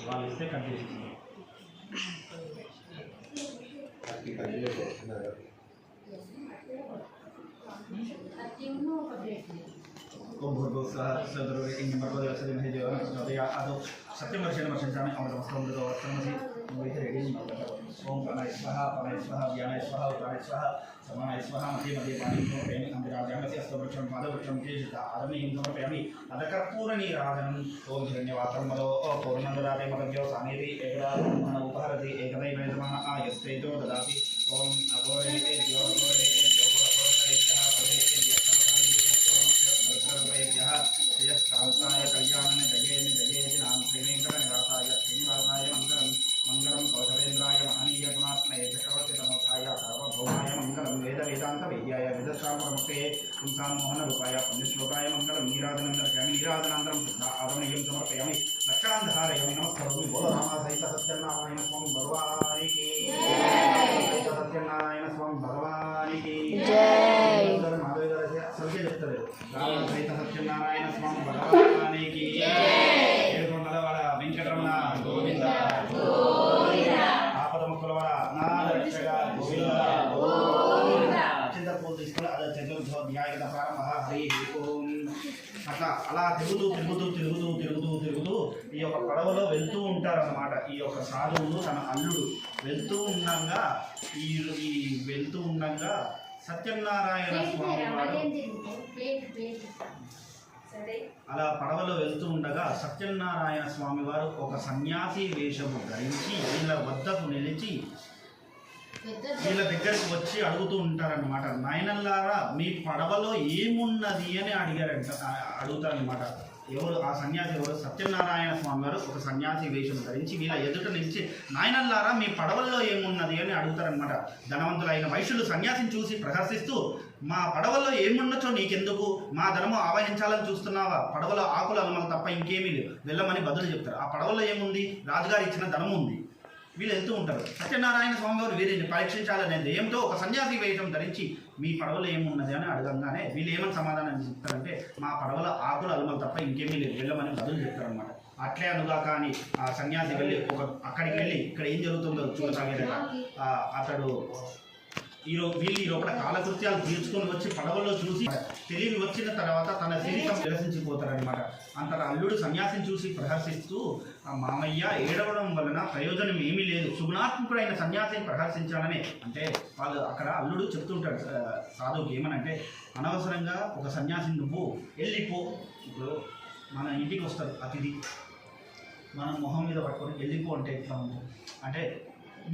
వాళ్ళు ఇస్తే కట్ చేసి सत्यमर्शन वर्षाने अमृतमस्त्रमृतमसी रेडी ओम प्राणाय स्वाहा प्राणाय स्वाहा व्यानाय स्वाहा उदानाय स्वाहा समानाय स्वाहा मध्ये मध्ये पानी समर्पयामि अंतराजामस्य अस्तवृक्षं पादवृक्षं केशिता आदनीं समर्पयामि अदकर्पूरनीराजनम् ओम हिरण्यवात्रं मदो पूर्णन्ददाते मदव्यो सामेति एकदा उपहरति एकदैवेदमः आयस्तेजो ददाति ओम अघोरेभ्यो शांताय कल्याण जयेमि जयेमि नाम श्रीवेंकटनिवासाय श्रीनिवासाय मंगलम मंगलम कौशलेन्द्राय महनीय गुणात्मने चक्रवर्ती तमोधाय सार्वभौमाय मंगलम वेद वेदांत वेद्याय वेदशास्त्रमुक्ते पुंसां मोहन रूपाय पुण्यश्लोकाय मंगलम नीराजनं दर्शयामि नीराजनानन्तरं शुद्धा आदरणीयं समर्पयामि लक्षणां धारयामि नमस्करोमि बोलो रामासहित सत्यनारायण स्वामी भगवान की जय सत्यनारायण स्वामी भगवान की जय महादेव गाరు సరిగ్గా చెప్తారు రామసహిత సత్యనారాయణ స్వామి భగవాన్ की ఏడుకొండలవాడ వెంకటరమణ గోవింద గోవింద ఆపదముక్కులవాడ నారక్షక గోవింద గోవింద చింతపూలు తీసుకుని అదే చతుర్థోధ్యాయ ప్రారంభ హరి ఓం అలా తిరుగుతూ ఈ యొక్క పడవలో వెళ్తూ ఉంటారన్నమాట. ఈ యొక్క సాధువులు తన అల్లుడు వెళ్తూ ఉండగా సత్యనారాయణ స్వామి వారు అలా పడవలో వెళ్తూ ఉండగా సత్యనారాయణ స్వామి వారు ఒక సన్యాసి వేషము ధరించి వీళ్ళ వద్దకు నిలిచి వీళ్ళ దగ్గరకు వచ్చి అడుగుతూ ఉంటారన్నమాట. నాయనల్లారా మీ పడవలో ఏమున్నది అని అడుగుతారనమాట. ఎవరు ఆ సన్యాసి? ఎవరు? సత్యనారాయణ స్వామి వారు ఒక సన్యాసి వేషం ధరించి వీళ్ళ ఎదుట నుంచి నాయనల్లారా మీ పడవల్లో ఏమున్నది అని అడుగుతారనమాట. ధనవంతులైన వైశ్యులు సన్యాసిని చూసి ప్రహర్షిస్తూ మా పడవల్లో ఏమున్నచో నీకెందుకు, మా ధనము ఆవహించాలని చూస్తున్నావా, పడవలో ఆకులు అలమలు తప్ప ఇంకేమీ లేవు, వెళ్ళమని బదులు చెప్తారు. ఆ పడవలో ఏముంది? రాజుగారు ఇచ్చిన ధనము ఉంది. వీళ్ళు వెళ్తూ ఉంటారు. సత్యనారాయణ స్వామి వారు వీరిని పరీక్షించాలనే దయ్యంతో ఒక సన్యాసి వేషం ధరించి మీ పడవలో ఏమున్నది అని అడగంగానే వీళ్ళు ఏమని సమాధానం చెప్తారంటే మా పడవలో ఆకులు అలమలు తప్ప ఇంకేమీ లేదు, వెళ్ళమని బదులు చెప్తారనమాట. అట్లే అనుగా కానీ ఆ సన్యాసి వెళ్ళి అక్కడికి వెళ్ళి ఇక్కడ ఏం జరుగుతుందో చూడసాగేట అతడు వీళ్ళు ఈ లోపల కాలకృత్యాలు తీర్చుకొని వచ్చి పడవలో చూసి తెలివి వచ్చిన తర్వాత తన శరీరం నిరసించిపోతారనమాట. అంతటా అల్లుడు సన్యాసిని చూసి ప్రహర్షిస్తూ మామయ్య ఏడవడం వలన ప్రయోజనం ఏమీ లేదు, సుగుణాత్మకుడైన సన్యాసిని ప్రహర్షించాలని అంటే వాళ్ళు అక్కడ అల్లుడు చెప్తుంటాడు సాధువుకి ఏమనంటే అనవసరంగా ఒక సన్యాసిని నువ్వు వెళ్ళిపో. ఇప్పుడు మన ఇంటికి వస్తారు అతిథి, మనం మొహం మీద పట్టుకొని వెళ్ళిపో అంటే ఎట్లా ఉంటుంది అంటే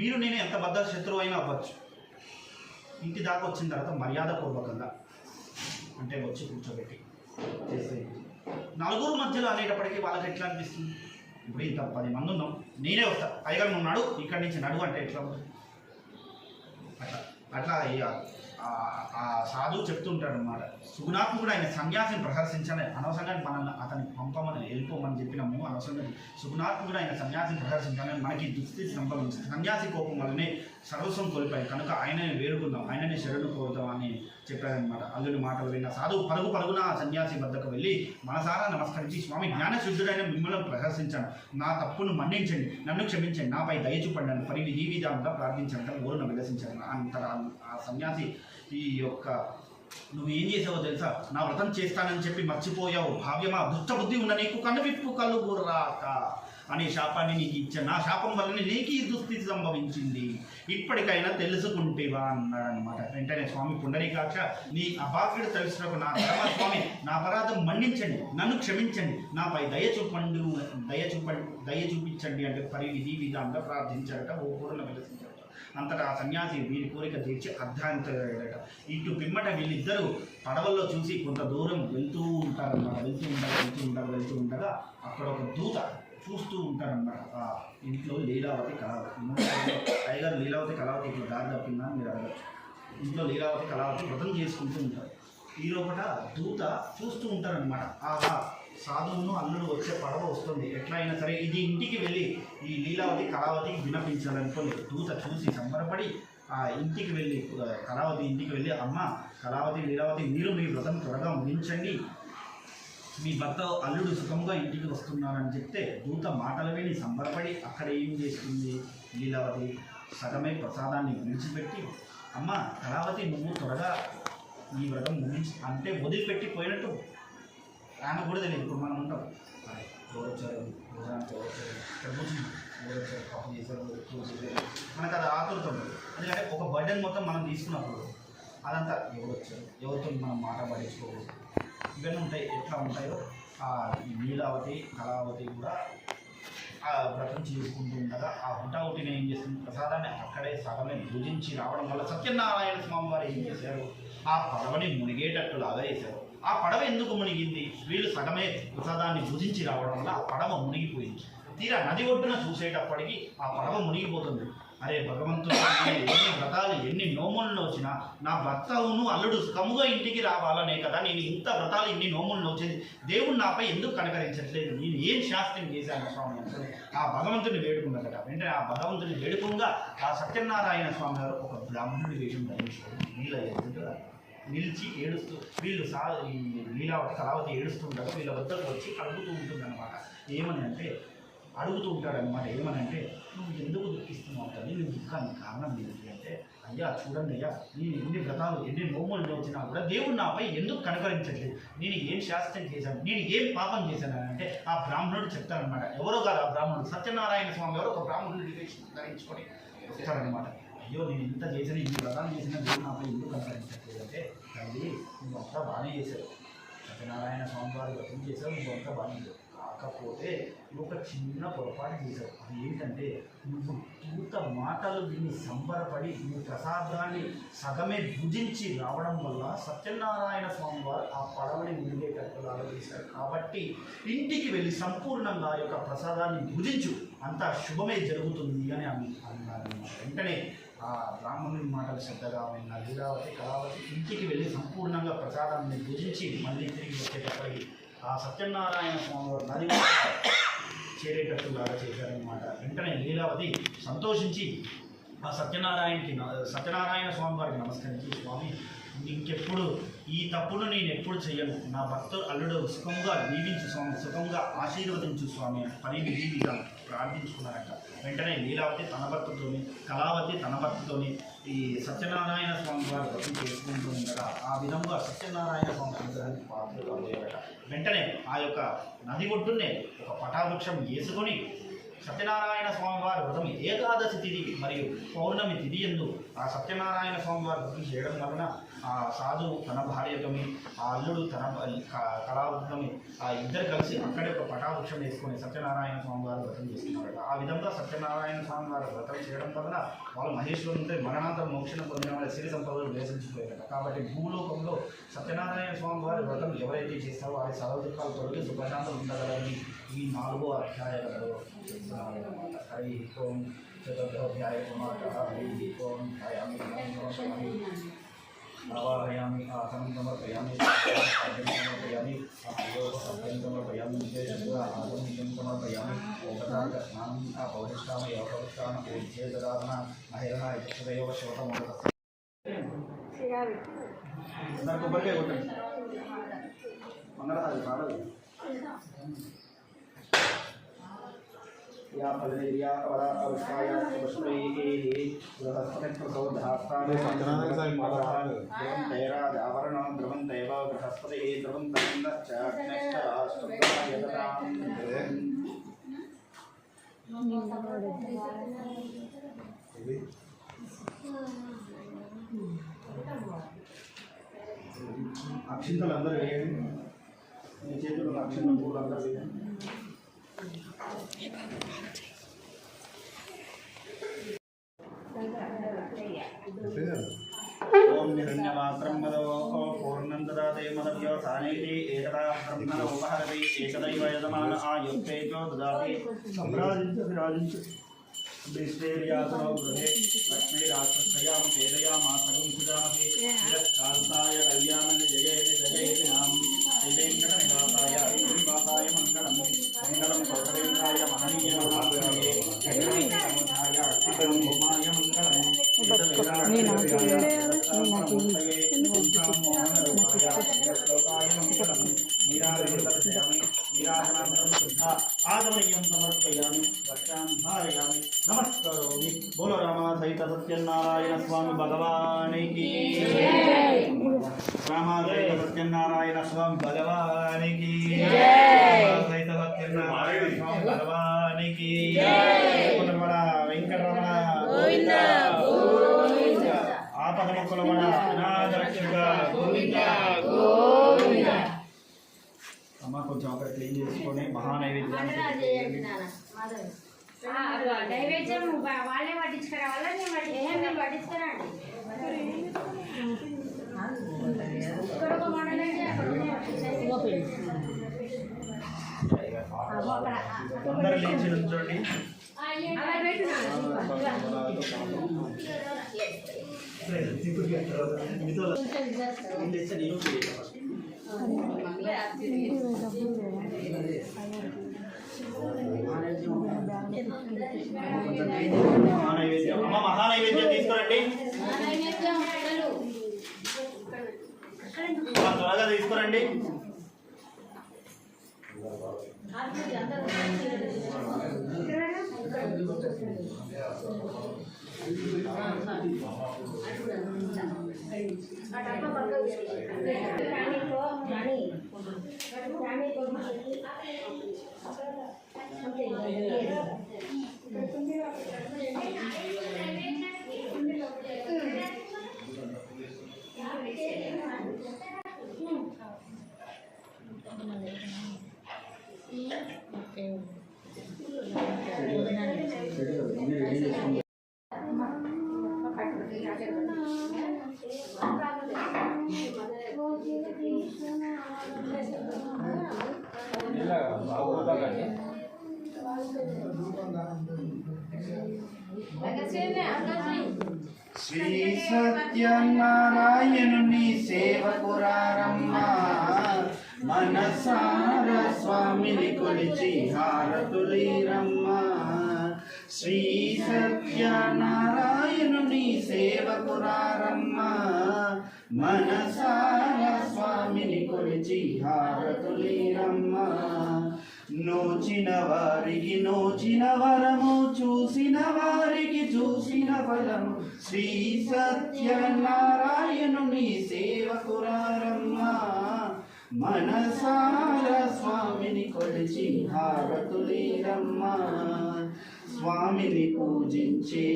మీరు నేను ఎంత బద్ద శత్రువు అయినా అవ్వచ్చు, ఇంటి దాకా వచ్చిన తర్వాత మర్యాదపూర్వకంగా అంటే వచ్చి కూర్చోబెట్టి చేస్తే నలుగురు మధ్యలో అనేటప్పటికీ వాళ్ళకి ఎట్లా అనిపిస్తుంది? ఇప్పుడు ఇంత 10 మంది ఉన్నాం, నేనే వస్తా, పైగా నువ్వు నడు, ఇక్కడి నుంచి నడువు అంటే ఎట్లా ఉంటుంది? అట్లా ఆ సాధువు చెప్తుంటాడు అనమాట. సుగుణాత్మకుడు ఆయన సన్యాసిని ప్రహర్శించాలని అనవసరంగా మనల్ని అతన్ని పంపమని వెళ్ళిపోమని చెప్పినాము. అనవసరంగా సుగుణాత్మకుడు ఆయన సన్యాసిని ప్రహర్శించాలని మనకి దుస్థితి సంభవించింది. సన్యాసి కోపం వల్లనే సర్వస్వం కోల్పోయి కనుక ఆయనని వేడుకుందాం, ఆయనని శరణు కోరుదాం అని చెప్పారనమాట. అల్లుడి మాటలు విన్న సాధువు పరుగున సన్యాసి వద్దకు వెళ్ళి మనసారా నమస్కరించి స్వామి జ్ఞానశుద్ధుడైన మిమ్మల్ని ప్రహర్శించాను, నా తప్పును మన్నించండి, నన్ను క్షమించండి, నాపై దయ చూపండి అని పరివిధి విధానంగా ప్రార్థించడం ఊరును విలసించాను. అంతటా ఆ సన్యాసి ఈ యొక్క నువ్వు ఏం చేసావో తెలుసా, నా వ్రతం చేస్తానని చెప్పి మర్చిపోయావు, భావ్యమా దుష్టబుద్ధి ఉన్న నీకు కనువిప్పు కళ్ళు గుర్రాక అనే శాపాన్ని నీకు ఇచ్చాను, నా శాపం వల్లనే నీకు ఈ దుస్థితి సంభవించింది, ఇప్పటికైనా తెలుసుకుంటేవా అన్నాడనమాట. వెంటనే స్వామి పుండరీకాక్ష నీ అభాగ్యుడు తెలుసుకున్నప్పుడు నా స్వామి నా అపరాధం మన్నించండి, నన్ను క్షమించండి, నాపై దయ చూపించండి అంటే పరివిధి విధానంగా ప్రార్థించారట. ఓ పూర్ణ విలసించారట. అంతటా ఆ సన్యాసి వీరి కోరిక తీర్చి అర్ధాంతరట. ఇటు పిమ్మట వీళ్ళిద్దరూ పడవల్లో చూసి కొంత దూరం వెళ్తూ ఉంటారన్నమాట. వెళ్తూ ఉండగా అక్కడ ఒక దూత చూస్తూ ఉంటారన్నమాట. ఇంట్లో లీలావతి కళావతి, అయ్యగారు లీలావతి కళావతి ఇట్లా దారి తప్పిందని మీరు అడగచ్చు. ఇంట్లో లీలావతి కళావతి వ్రతం చేసుకుంటూ ఉంటారు. ఈ లోపల దూత చూస్తూ ఉంటారనమాట. ఆ సాధువును అల్లుడు వచ్చే పడవ వస్తుంది, ఎట్లా అయినా సరే ఇది ఇంటికి వెళ్ళి ఈ లీలావతి కళావతికి వినపించాలనుకోని దూత చూసి సంబరపడి ఆ ఇంటికి వెళ్ళి కళావతి ఇంటికి వెళ్ళి అమ్మ కళావతి లీలావతి మీరు మీ వ్రతం త్వరగా ముగించండి, మీ భర్త అల్లుడు సుఖంగా ఇంటికి వస్తున్నారని చెప్తే దూత మాటలు విని సంబరపడి అక్కడ ఏం చేస్తుంది లీలావతి సగమే ప్రసాదాన్ని విడిచిపెట్టి అమ్మ కళావతి నువ్వు త్వరగా ఈ వ్రతం ముగించి అంటే వదిలిపెట్టి పోయినట్టు ఆమె కూడా తెలియదు. ఇప్పుడు మనం ఉంటాం ఎవరు వచ్చారు భోజనానికి ఎవరు వచ్చారు ఇక్కడ కూర్చున్నాం ఎవరు వచ్చారు కాఫీ చేశారు మనకు అది ఆతురత ఉంటుంది. ఎందుకంటే ఒక బర్డెన్ మొత్తం మనం తీసుకున్నప్పుడు అదంతా ఎవరు వచ్చారు ఎవరితో మనం మాట పడించుకోకూడదు ఇవన్నీ ఉంటాయి. ఎట్లా ఉంటాయో ఈ లీలావతి కళావతి కూడా ఆ వ్రతం చేసుకుంటూ ఉండగా ఆ హుటాహుటిని ఏం చేస్తుంది ప్రసాదాన్ని అక్కడే సగమే భుజించి రావడం వల్ల సత్యనారాయణ స్వామి వారు ఏం చేశారు ఆ పడవని మునిగేటట్టులాగా చేశారు. ఆ పడవ ఎందుకు మునిగింది వీళ్ళు సగమే ప్రసాదాన్ని భుజించి రావడం వల్ల ఆ పడవ మునిగిపోయింది. తీరా నది ఒడ్డున చూసేటప్పటికి ఆ పడవ మునిగిపోతుంది. అరే భగవంతుడు ఎన్ని వ్రతాలు ఎన్ని నోములను వచ్చినా నా భర్తవును అల్లుడు సుఖముగా ఇంటికి రావాలనే కదా నేను ఇంత వ్రతాలు ఇన్ని నోములను వచ్చేది దేవుడు నాపై ఎందుకు కనకరించట్లేదు నేను ఏం శాస్త్రం చేశాను స్వామి అంటే ఆ భగవంతుని వేడుకున్నదట. వెంటనే ఆ భగవంతుని వేడుకుంగా ఆ సత్యనారాయణ స్వామి గారు ఒక బ్రాహ్మణుడి వేషం ధరించుకొని వీళ్ళ ఎదుట నిలిచి ఏడుస్తూ వీళ్ళు ఈ లీలావతి కళావతి ఏడుస్తుండగా వీళ్ళ వద్దకు వచ్చి అడుగుతూ ఉంటుందన్నమాట. ఏమని అంటే అడుగుతూ ఉంటాడనమాట. ఏమని అంటే నువ్వు ఎందుకు దుఃఖిస్తున్నావు తల్లి నువ్వు దుఃఖానికి కారణం ఏంటి అంటే అయ్యా చూడండి అయ్యా నేను ఎన్ని వ్రతాలు ఎన్ని నోములు వచ్చినా కూడా దేవుడు నాపై ఎందుకు కనకరించట్లేదు నేను ఏం శాస్త్రం చేశాను నేను ఏం పాపం చేశాను అంటే ఆ బ్రాహ్మణుడు చెప్తారనమాట. ఎవరో కాదు ఆ బ్రాహ్మణుడు సత్యనారాయణ స్వామి ఎవరో ఒక బ్రాహ్మణుడు ధరించుకొని వస్తారనమాట. అయ్యో నేను ఇంత చేసిన ఇన్ని వ్రతాలు చేసిన దేవుడు నాపై ఎందుకు కనకరించట్లేదు అంటే తల్లి నువ్వు అంతా బాగానే చేశావు సత్యనారాయణ స్వామి వారు వ్రతం చేశావు నువ్వు అంతా బాగానే చేశావు కాకపోతే నువ్వు ఒక చిన్న పొరపాటు చేశావు. అది ఏంటంటే నువ్వు పూత మాటలు దీన్ని సంబరపడి నువ్వు ప్రసాదాన్ని సగమే భుజించి రావడం వల్ల సత్యనారాయణ స్వామి వారు ఆ పడవని మునిగేటట్టులాగా చేశారు. కాబట్టి ఇంటికి వెళ్ళి సంపూర్ణంగా యొక్క ప్రసాదాన్ని భుజించు అంతా శుభమే జరుగుతుంది అని అన్నారు. వెంటనే ఆ బ్రాహ్మణుని మాటలు శ్రద్ధగా విన్న లీలావతి కళావతి ఇంటికి వెళ్ళి సంపూర్ణంగా ప్రసాదాన్ని భుజించి మళ్ళీ తిరిగి వచ్చేటప్పటికి ఆ సత్యనారాయణ స్వామి వారు నది చేరేటట్టులాగా చేశారనమాట. వెంటనే లీలావతి సంతోషించి ఆ సత్యనారాయణ స్వామి వారికి నమస్కరించి స్వామి ఇంకెప్పుడు ఈ తప్పును నేను ఎప్పుడు చెయ్యను నా భక్తు అల్లుడు సుఖంగా దీవించు స్వామి సుఖంగా ఆశీర్వదించు స్వామి అని విధిగా ప్రార్థించుకున్నారట. వెంటనే లీలావతి తన భర్తతోని కళావతి తన భర్తతోని ఈ సత్యనారాయణ స్వామి వారు వ్రతం చేసుకుంటూ ఉండగా ఆ విధంగా సత్యనారాయణ స్వామి అనుగ్రహానికి పాత్రలు కాబోయారట. వెంటనే ఆ యొక్క నది ఒడ్డునే ఒక పటావృక్షం వేసుకొని సత్యనారాయణ స్వామి వారి వ్రతం ఏకాదశి తిథి మరియు పౌర్ణమి తిథి యందు ఆ సత్యనారాయణ స్వామి వారి వ్రతం చేయడం వలన ఆ సాధువు తన భార్యతోని ఆ అల్లుడు తన కళావతితోని ఆ ఇద్దరు కలిసి అక్కడే ఒక పటావృక్షం వేసుకొని సత్యనారాయణ స్వామి వారు వ్రతం చేస్తున్నారట. ఆ విధంగా సత్యనారాయణ స్వామి వారి వ్రతం చేయడం వలన వాళ్ళు మహేశ్వరునితో మరణాంతర మోక్షణ పొందిన వాళ్ళ సిరి సంపదలు వేసించిపోయారట. కాబట్టి భూలోకంలో సత్యనారాయణ స్వామి వారి వ్రతం ఎవరైతే చేస్తారో వారి సర్వ దుఃఖాలు తొలగి సుఖశాంతం ఉండగలని ఈ 4వ అధ్యాయాలలో చెప్తున్నారన్నమాట. హరి ఓం చతుర్థోధ్యాయ హరి ఓం ధ్యాయామి ఆవాహయామి ఆసనం సమర్పయామి సమర్పయామి సమర్పయామి ఆసనం సమర్పయామి ఓంకార స్నానం పౌరిష్టామ యోగోత్థాన పూజ్యేతదాన మహిళ ఇష్టదైవ శివతమోద కొబ్బరికాయ కొట్టండి మంగళహారతి పాడదు या फलनिर्या और अवस्काया पुष्पैः बृहस्पतिप्रसौधास्ताने द्रवं तैराद आवरणं द्रवं दैव बृहस्पतिः द्रवं तमन्दश्च अग्नश्च राष्ट्रयततां అక్షింతలందరూ వేయండి మీ చేతుల్లో అక్షింతలు పూలందరూ వేయండి. ఓం నిరణ్యమాత్రం మదో పూర్ణం దదాతే మదవ్యో సానేతి ఏకదా బ్రహ్మణ ఉపహరతి ఏకదైవ యజమాన ఆయుక్తేజో దదాతి సంరాజించ విరాజించ విశ్వేర్యాసనో గృహే లక్ష్మీరాక్షసయాం పేదయామాసగం సుజామతి కాంతాయ కళ్యాణని జయేతి జయేతి నాం శ్రీవేంకట నివాసాయ శ్రీనివాసాయ మంగళం మంగళం కౌసలేంద్రాయ మహనీయ మహాత్మనే సముదాయ అర్చితం భూమాయ మంగళం శ్లోకాయ మంగళం నీరాజ नमस्कारोमि। बोलो रामा सहित सत्यनारायण स्वामी भगवान की रामा सहित सत्यनारायण स्वामी भगवान की रामा सहित सत्यनारायण स्वामी भगवान की रमण वेंकटरमण गोविंद गोविंद आपद मुकुलमण अनाथ रक्षक गोविंद गोविंद అమ్మ కొంచెం అక్కడ క్లీన్ చేసుకొని నైవేద్యం వాళ్ళే పట్టించుకురావాలా నేను పట్టించుకురండి అందరూ లేచి నుంచోండి మహానైవేద్యం తీసుకురండి త్వరగా తీసుకురండి శ్రీ సత్యనారాయణుని సేవకురారమ్మ మనసార స్వామిని కొలిచి హారతులీరమ్మ శ్రీ సత్యనారాయణుని సేవకురారమ్మ మనసార స్వామిని కొలిచి హారతులీరమ్మ నోచిన వారికి నోచిన వరము చూసిన వారికి చూసిన ఫలము శ్రీ సత్యనారాయణుని సేవకురారమ్మ మనసార స్వామిని కొలిచి హారతులీరమ్మ స్వామిని పూజించే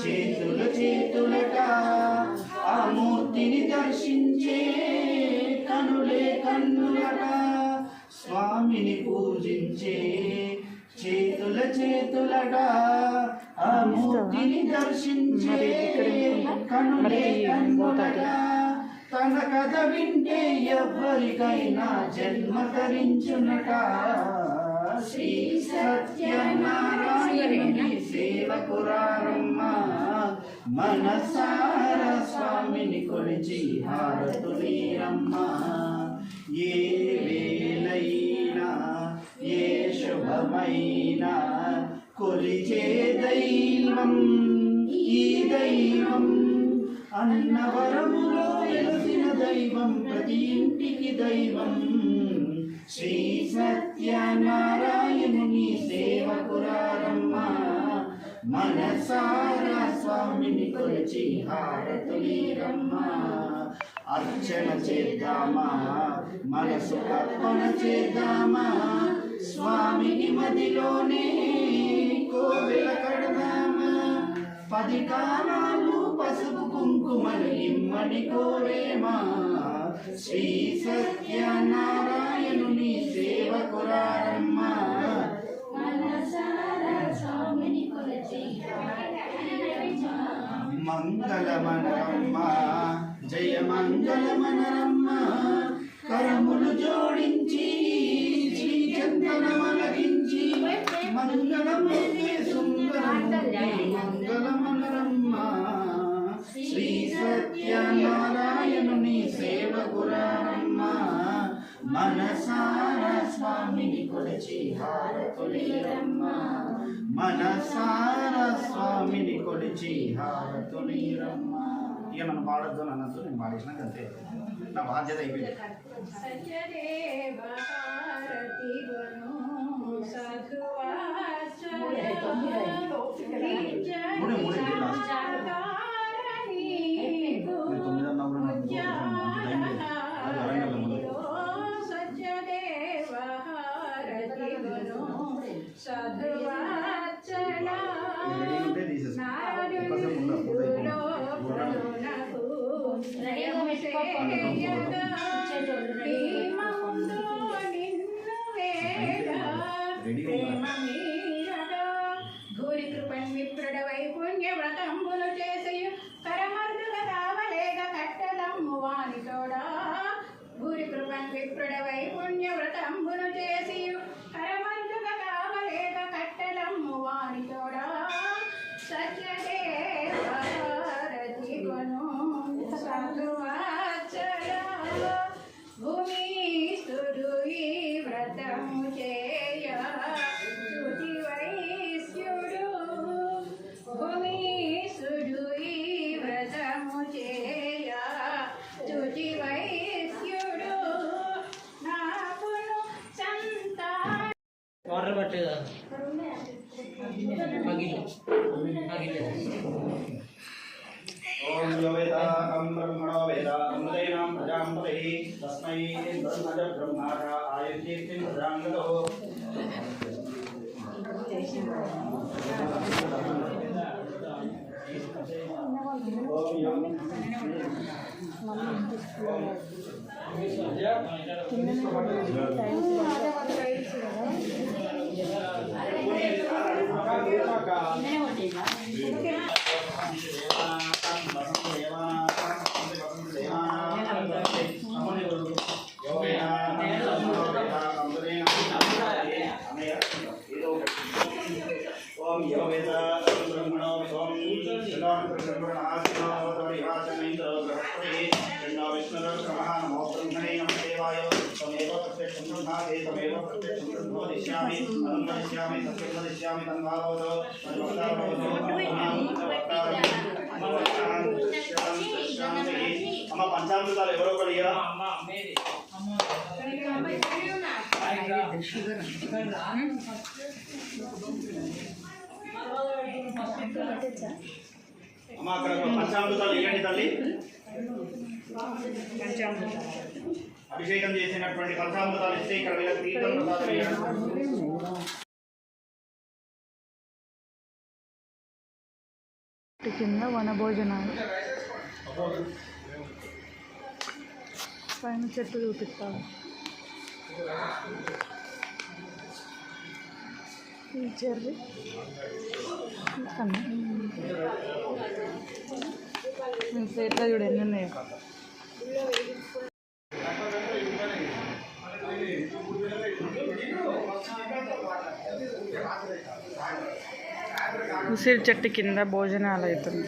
చేతుల చేతులట ఆ మూర్తిని దర్శించే కనులే కన్నులట స్వామిని పూజించే చేతుల చేతులట ఆ మూర్తిని దర్శించే కనులే కన్నులట తన కథ వింటే ఎవ్వరికైనా జన్మ ధరించునట శ్రీ సత్యనారాయణుని సేవకురారమ్మ మనసార స్వామిని కొలిచి హారతులీరమ్మ ఏ వేళైనా ఏ శుభమైనా కొలిచే దైవం ఈ దైవం అన్నవరములో వెలసిన దైవం ప్రతి ఇంటికి దైవం శ్రీ సత్యనారాయణుని సేవకురారమ్మ మనసార స్వామిని కొలిచి హారతులీరమ్మ అర్చన చేద్దామా మనసు అర్పణ చేద్దామా స్వామిని మదిలోనే కోవెల కడదామా 10 కాలాలు పసుపు కుంకుమలు ఇమ్మని కోరేమా శ్రీ సత్యనారాయణుని సేవకురారమ్మ మంగళమనరమ్మ జయ మంగళమనరమ్మ కరములు జోడించి శ్రీ చందనమలగించి మంగళమూర్తి సుందరమూర్తి మంగళమనరమ్మ శ్రీ సత్యనారాయణుని సేవకురారమ్మ మనసార స్వామిని కొలిచి హారతులీరమ్మ మనసార స్వామిని కొలిచి హారతులీరమ్మ ఇక నన్ను పాడొద్దు అన్నట్టు నేను పాడేసినాక అంతే నా బాధ్యత అయిపోయింది సత్యదేవ సాధువాచలా భూరి కృపన్ విప్రుడ వైపుణ్య వ్రతంబులు చేసయు కరమర్దుల కావలేగ కట్టదమ్ము వానితోడా భూరి కృపన్ విప్రుడ వైపుణ్య వ్రతంబులు చేసియు కరమర్దుల కావలేగ కట్టదమ్ము వానితోడా సత్యదేవారతి కొను సాధువాచల భూమిస్తుడు ఈ వ్రతము చేయ శుచి వైశ్యుడు భూమిస్తుడు ఈ వ్రతము చేయ శుచి వైశ్యుడు నాకును సంతాన వాటర్ పట్టేదా ఓం యో వేదాకం బ్రహ్మణో వేద అమృతైనాం ప్రజాం పదహి తస్మై బ్రహ్మజ బ్రహ్మాజ ఆయుర్కీర్తిం ప్రజాంగతో ఓం యో ఓం యో వేద బ్రహ్మణో ఓం నమో బ్రహ్మణే నమ దేవాయ తమేవ ప్రత్యక్షం బ్రహ్మాదే తమేవ ప్రత్యక్షం బ్రహ్మోదిష్యామి అనుమదిష్యామి సత్యం వదిష్యామి తన్వావతో అమ్మ పంచామృతాలు ఎవరో ఒకరు అమ్మ అక్కడ పంచామృతాలు ఇవ్వండి తల్లి అభిషేకం చేసినటువంటి పంచామృతాలు ఇస్తే ఇక్కడ వీళ్ళకి తీర్థం ప్రసాదం ఇవ్వండి. కింద వనభోజనాలు పైన చెట్టు చూపిస్తాను ఈ చెర్రీ ప్లేట్లో చూడు ఎన్ని ఉన్నాయో ఉసిరి చెట్టు కింద భోజనాలు అవుతుంది.